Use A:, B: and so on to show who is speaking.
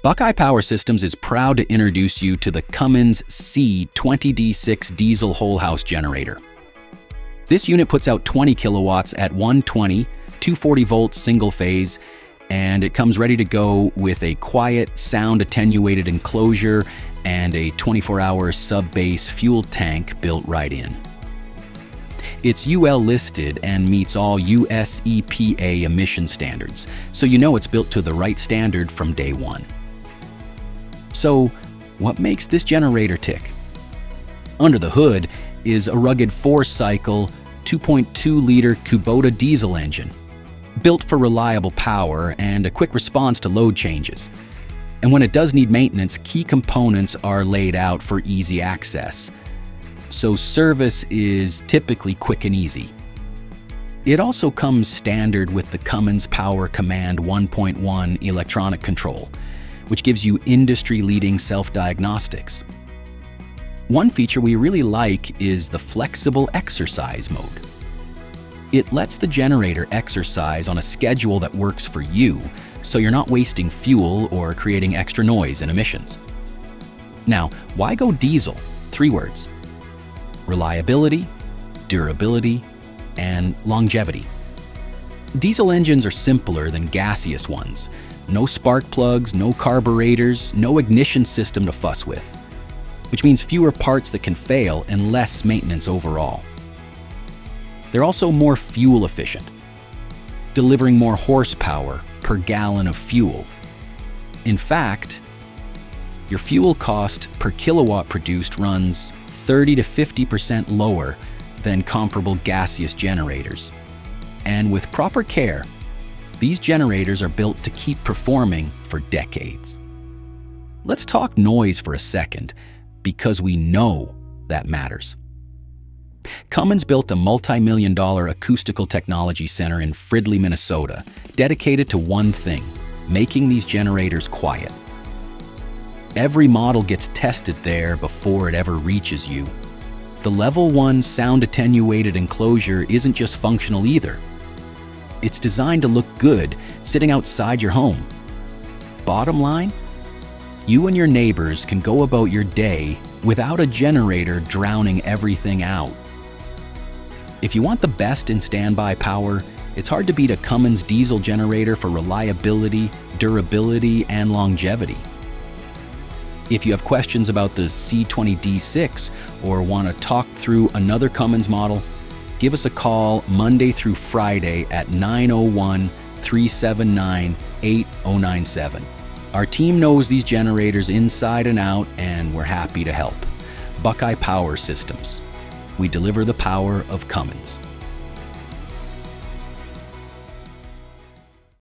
A: Buckeye Power Systems is proud to introduce you to the Cummins C20D6 diesel whole house generator. This unit puts out 20 kilowatts at 120, 240 volts single phase, and it comes ready to go with a quiet, sound attenuated enclosure and a 24-hour sub-base fuel tank built right in. It's UL listed and meets all US EPA emission standards, so you know it's built to the right standard from day one. So, what makes this generator tick? Under the hood is a rugged 4-cycle, 2.2-liter Kubota diesel engine, built for reliable power and a quick response to load changes. And when it does need maintenance, key components are laid out for easy access. So service is typically quick and easy. It also comes standard with the Cummins Power Command 1.1 electronic control, which gives you industry-leading self-diagnostics. One feature we really like is the flexible exercise mode. It lets the generator exercise on a schedule that works for you, so you're not wasting fuel or creating extra noise and emissions. Now, why go diesel? 3 words: reliability, durability, and longevity. Diesel engines are simpler than gaseous ones. No spark plugs, no carburetors, no ignition system to fuss with, which means fewer parts that can fail and less maintenance overall. They're also more fuel efficient, delivering more horsepower per gallon of fuel. In fact, your fuel cost per kilowatt produced runs 30 to 50% lower than comparable gaseous generators. And with proper care, these generators are built to keep performing for decades. Let's talk noise for a second, because we know that matters. Cummins built a multi-million-dollar acoustical technology center in Fridley, Minnesota, dedicated to one thing: making these generators quiet. Every model gets tested there before it ever reaches you. The Level 1 sound-attenuated enclosure isn't just functional either. It's designed to look good sitting outside your home. Bottom line, you and your neighbors can go about your day without a generator drowning everything out. If you want the best in standby power, it's hard to beat a Cummins diesel generator for reliability, durability, and longevity. If you have questions about the C20D6 or want to talk through another Cummins model, give us a call Monday through Friday at 901-379-8097. Our team knows these generators inside and out, and we're happy to help. Buckeye Power Systems. We deliver the power of Cummins.